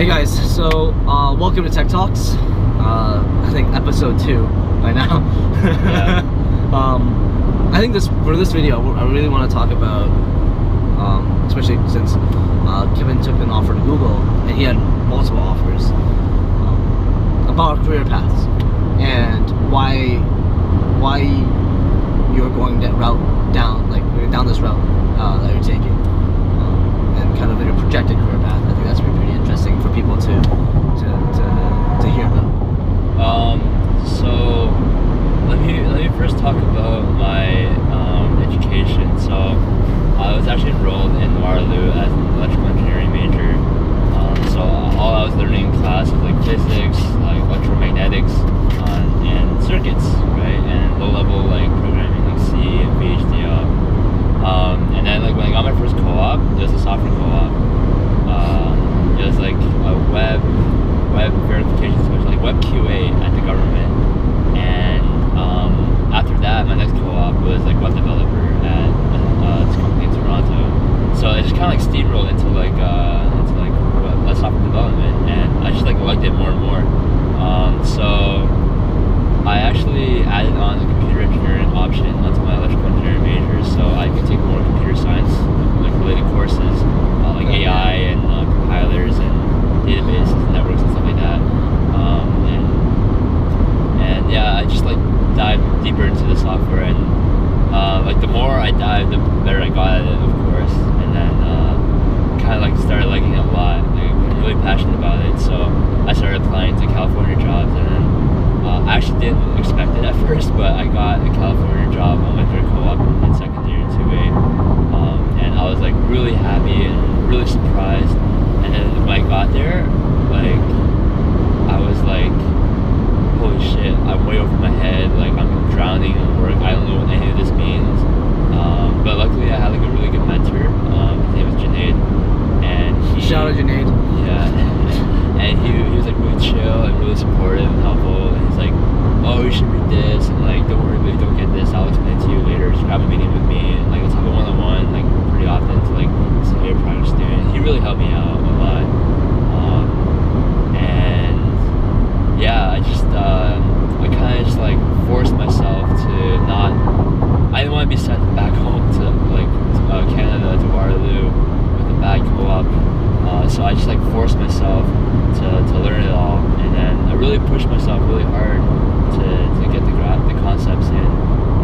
Hey guys, so welcome to Tech Talks. I think episode 2 by now. Yeah. I think for this video, I really want to talk about, especially since Kevin took an offer to Google and he had multiple offers, about our career paths and why you're going that route down this route that you're taking, and kind of like a projected career path. I think that's pretty interesting for people to hear about. So let me first talk about my education. So I was actually enrolled in Waterloo as an electrical engineering major. So all I was learning in class was like physics, like electromagnetics, and circuits, right? And low level like programming like C and VHDL. And then like when I got my first co-op, it was a software co-op. It was like a web verification solution, like web QA at the government. And after that, my next co-op was like web developer at this company in Toronto. So it just kind of like steamrolled into like software development, and I just like liked it more and more. So I actually added on the computer engineering option onto my electrical engineering major, so I could take more computer science like related courses, like AI and compilers and databases and networks and stuff like that. And yeah, I just like dived deeper into the software, and like the more I dived, the better I got at it, of course. And then kind of like started liking it a lot. Like, I'm really passionate about it, so I started applying to California jobs, and then I actually didn't expect it at first, but I got a California job on my third co-op in second year in 2A, and I was like really happy and really surprised. And then when I got there, like I was like, holy shit, I'm way over my head, like I'm drowning in work, I don't know what any of this means. But luckily I had like a really good mentor. His name was Junaid, and Shout out Junaid. Yeah. And he was like really chill and really supportive and helpful, and he's like, oh, you should read this, and like don't worry if you don't get this, I'll explain it to you later, just grab a meeting with me, and like let's have a one-on-one like pretty often to like see your project student. He really helped me out a lot. And yeah, I kind of just like forced myself to not, I didn't want to be sent back home to like Canada, to Waterloo with a bad co-op. So I just like forced myself to learn it all, and then I really pushed myself really hard to get the concepts in,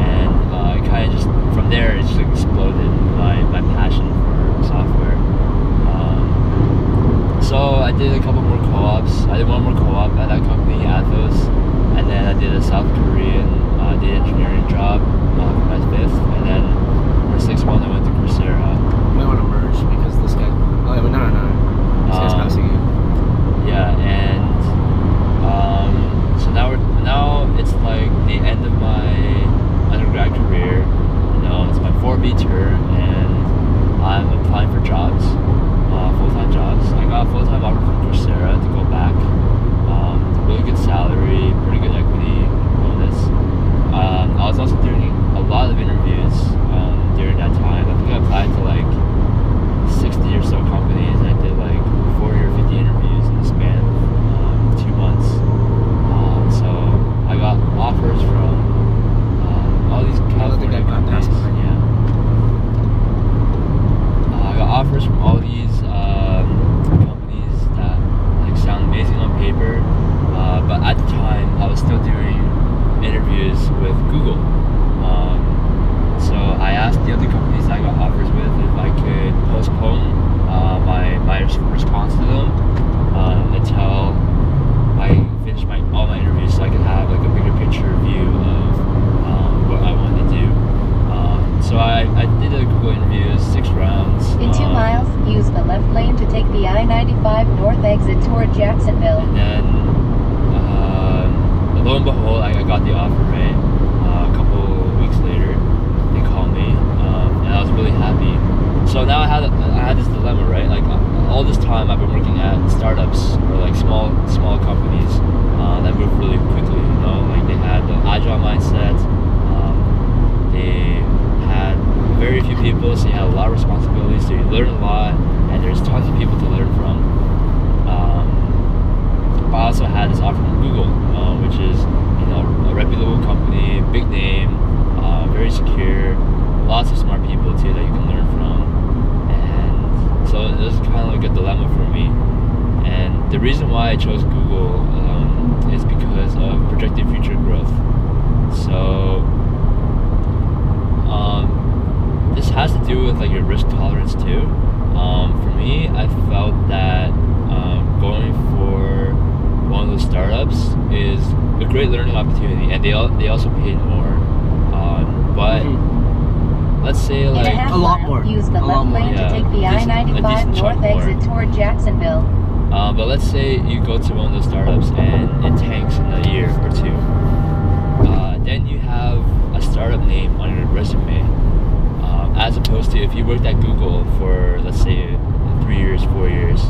and it kind of just from there it just like exploded my passion for software. So I did a couple more co-ops. I did one more co-op at that company, Athos, and then I did a South Korean data engineering job for my 5th, and then for 6th one I went to Coursera. We want to merge because this guy. Oh, yeah, no. This guy's passing you. Yeah, and so now it's like the end of my undergrad career. You know, it's my 4B term, and I'm applying for jobs, full-time jobs. I got a full-time offer from Coursera to go back. Really good salary, pretty good equity bonus. I was also doing a lot of interviews during that time. I think I applied to like 60 or so companies, and I did like 40 or 50 interviews in the span of 2 months. So I got offers from all these California companies. Yeah. I got offers from all these companies that like sound amazing on paper, but at the time I was still doing interviews with Google. So I asked the other companies I got offers with if I could postpone my response to them until I finished all my interviews, so I could have like a bigger picture view of what I wanted to do. So I did a Google interview, 6 rounds. In 2 miles, use the left lane to take the I-95 north exit toward Jacksonville. And then lo and behold, I got the offer, right? A couple weeks later, they called me, and I was really happy. So now I had this dilemma, right? Like all this time I've been working at startups or like small companies that move really quickly. You know, like they had the agile mindset. They had very few people, so you had a lot of responsibilities. So you learn a lot, and there's tons of people to learn from. had this offer from Google, which is a reputable company, big name, very secure, lots of smart people too that you can learn from, and so it was kind of like a dilemma for me. And the reason why I chose Google is because of projected future growth. So this has to do with like your risk tolerance too. For me, I felt that going for one of those startups is a great learning opportunity, and they also paid more. But let's say like In a half a lot mile, more. use the A lot left more, lane yeah. to take the A I-95 decent chunk north exit more. toward Jacksonville. But let's say you go to one of those startups and it tanks in a year or two. Then you have a startup name on your resume, as opposed to if you worked at Google for, let's say, 3 years, 4 years.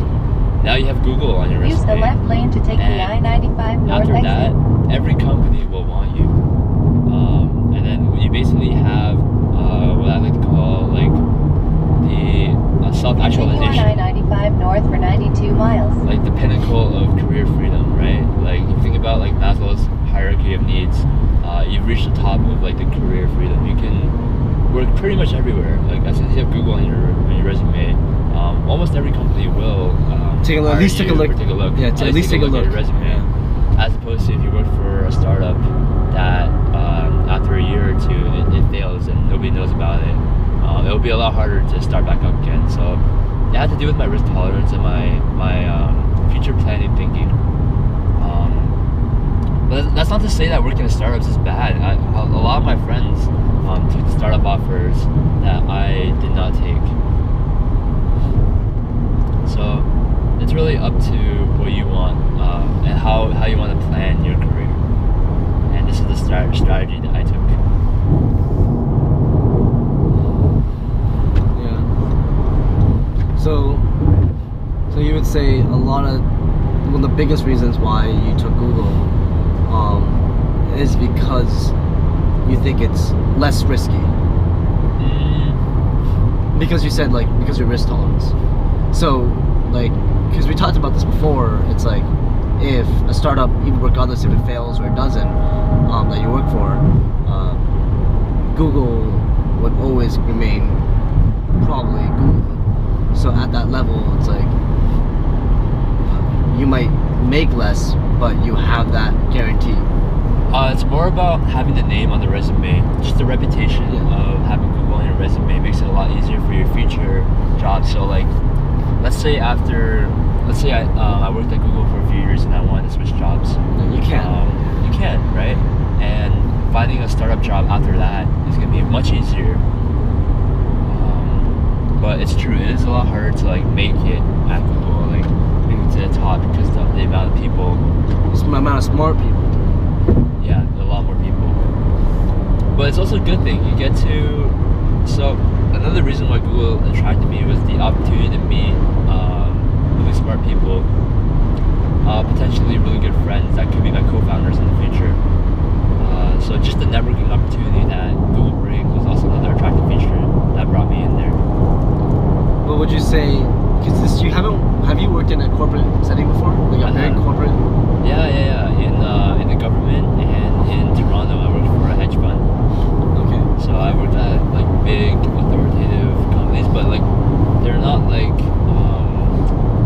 Now you have Google on your Use the resume. left lane to take the And I-95 north after that, exit. every company will want you. And then you basically have what I like to call like the Continue on self-actualization. I-95 north for 92 miles. Like the pinnacle of career freedom, right? Like if you think about like Maslow's hierarchy of needs, you've reached the top of like the career freedom. You can work pretty much everywhere. Like as soon as you have Google on your resume, almost every company will Take a look. At hire least take a you look. or take a look. Yeah, at least take a look at your resume. Yeah. As opposed to if you work for a startup that after a year or two it fails and nobody knows about it, it'll be a lot harder to start back up again. So it had to do with my risk tolerance and my future planning thinking. But that's not to say that working at startups is bad. A lot of my friends took startup offers that I did not take. So it's really up to what you want and how you want to plan your career. And this is the strategy that I took. Yeah. So you would say one of the biggest reasons why you took Google is because you think it's less risky. Because you said like because your risk tolerance. So like because we talked about this before, it's like if a startup, even regardless if it fails or it doesn't, that you work for, Google would always remain probably Google. So at that level, it's like you might make less, but you have that guarantee. It's more about having the name on the resume. Just the reputation of having Google on your resume makes it a lot easier for your future jobs. So like, let's say I worked at Google for a few years and I wanted to switch jobs. You can. You can, right? And finding a startup job after that is going to be much easier. But it's true, it is a lot harder to like make it at Google, like maybe to the top because the amount of people. It's the amount of smart people. Yeah, a lot more people. But it's also a good thing. You get to. So another reason why Google attracted me was the opportunity to meet really smart people, potentially really good friends that could be my co-founders in the future. So just the networking opportunity that Google brings was also another attractive feature that brought me in there. What would you say? Because have you worked in a corporate setting before? Like a very corporate. Yeah. In the government and in Toronto, I worked for a hedge fund. Okay. So I worked at like big authoritative companies, but like they're not like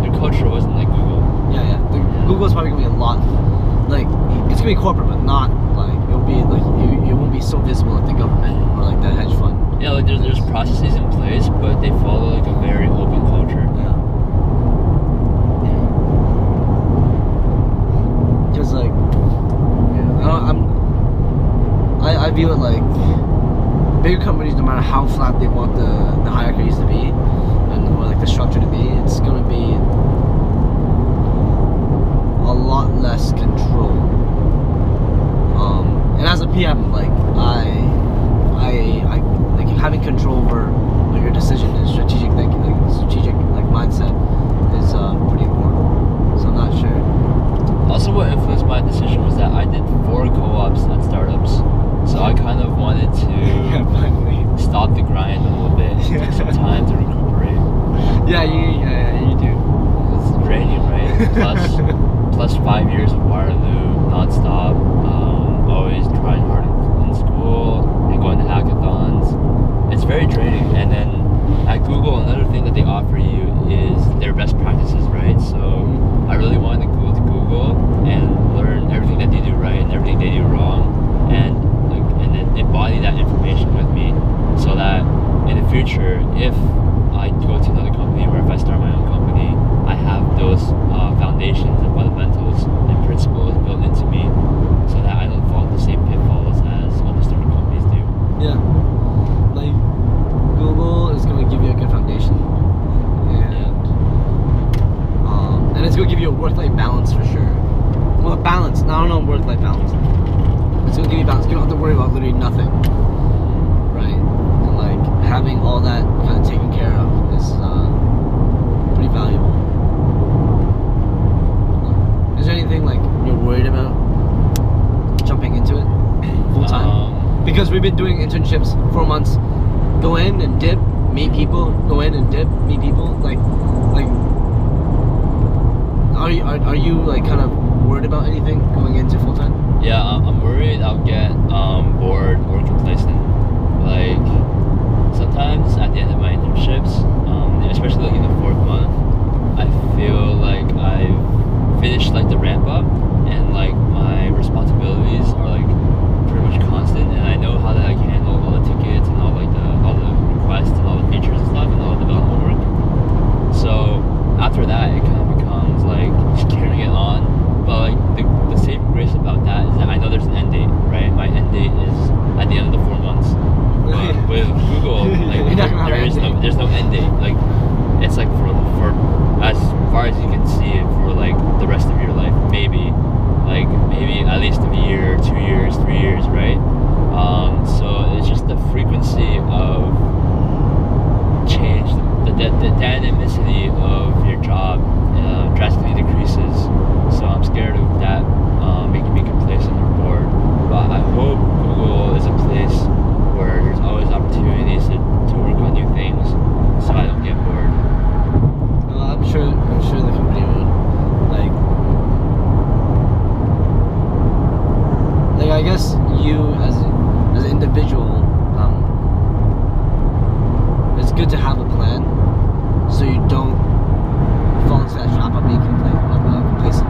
their culture wasn't like Google. Yeah. Google's probably gonna be a lot. Like it's gonna be corporate, but not like it'll be like it won't be so visible like the government or like the hedge fund. Yeah, like there's processes in place, but they follow like a very open culture. Yeah. Because like, I view it like bigger companies, no matter how flat they want the hierarchies to be and or like the structure to be, it's gonna be a lot less control. And as a PM, like I like having control over your decision and strategic thinking, like mindset is pretty important. So I'm not sure. Also, what influenced my decision was that I did 4 co-ops at startups, so I kind of wanted to stop the grind a little bit, take some time to recuperate. Yeah, you do. It's draining, right? Plus plus 5 years of Waterloo nonstop, always trying hard in school and going to hackathons. It's very draining. And then at Google, another thing that they offer you is their best practices, right? So I really wanted to go to Google and learn everything that they do right and everything they do wrong, and then embody that information with me, so that in the future, if I go to another company or if I start my own company, I have those foundations and fundamentals and principles built into me, so that I don't fall into the same pitfalls as other startup companies do. Yeah. Like, Google is going to give you a good foundation. And it's going to give you a work-life balance for sure. Well, balance. I don't know work-life balance. It's going to give you balance. You don't have to worry about literally nothing. Right? And like, having all that kind of taken care of is pretty valuable. Is there anything like you're worried about jumping into it full time? Because we've been doing internships 4 months. Go in and dip, meet people. Go in and dip, meet people. Like, are you like kind of worried about anything going into full time? Yeah, I'm worried I'll get bored or complacent. Like, sometimes at the end of my internships, especially like in the 4th month, I feel like I've finished like the ramp up, and like my responsibilities are like pretty much constant, and I know how to like handle all the tickets and all the requests and all the features and stuff and all the development work. So after that, it kind of becomes like just carrying it on. But like the saving grace about that is that I know there's an end date, right? My end date is at the end of the 4 months. But with Google, like there's no end date. Like, it's like for as far as you can see it for like the rest of your life, maybe at least a year, 2 years, 3 years, right? So it's just the frequency of change, the dynamicity of your job drastically decreases. So I'm scared of that making me complacent or bored. But I hope Google is a place where there's always opportunities to work on new things, so I don't get bored. I'm sure the company would like I guess you as an individual, it's good to have a plan so you don't fall into that trap of being complacent.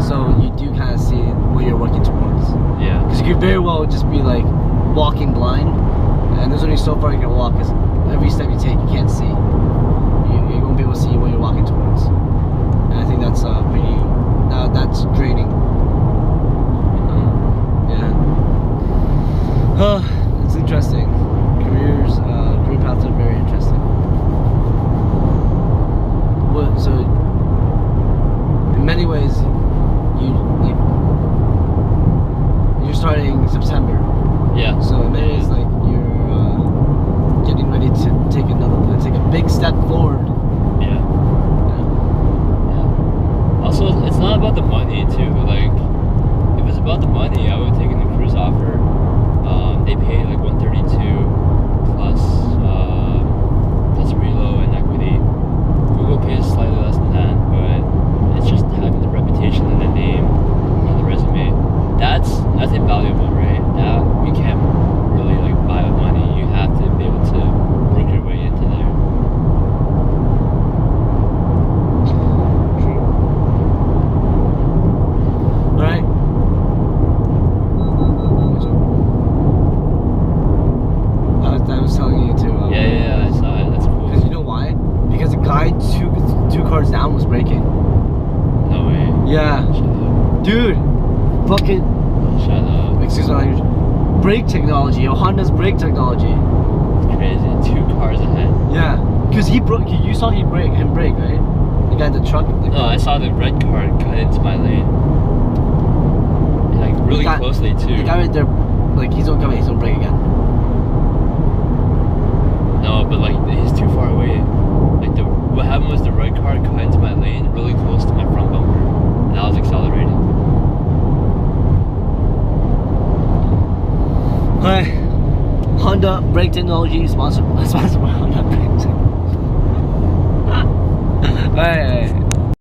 So you do kind of see what you're working towards. Yeah. Because you could very well just be like walking blind, and there's only so far you can walk, because every step you take you can't see. You won't be able to see what you're walking towards. And I think that's that's draining. Yeah. It's interesting. Career paths are very interesting. So in many ways, you're starting September. Yeah. So in many ways, like, you're getting ready to take a big step forward. Yeah. Also, it's not about the money too. Like, if it's about the money, I would take in the cruise offer. They pay like 132 plus reload and equity. Google pays slightly less than that, but it's just having the reputation and the name on the resume. That's invaluable, right? That you can't really like buy with money. You have to be able to work your way into there. True. All right. I was telling you to. Yeah, I saw it. That's cool. Because you know why? Because the guy two cars down was braking. No way. Yeah. Shut up. Dude. Fucking. Shut up. Excuse my language. Brake technology. Honda's brake technology. It's crazy. 2 cars ahead. Yeah. Because he broke. You saw him brake, right? The guy in the truck. No, I saw the red car cut into my lane. Like really closely too. The guy right there, like, he's gonna come in, he's gonna brake again. No, but like he's too far away. Like what happened was the red car cut into my lane really close to my front bumper, and I was accelerating. Hi, Honda brake technology sponsored by Honda brake technology. Alright.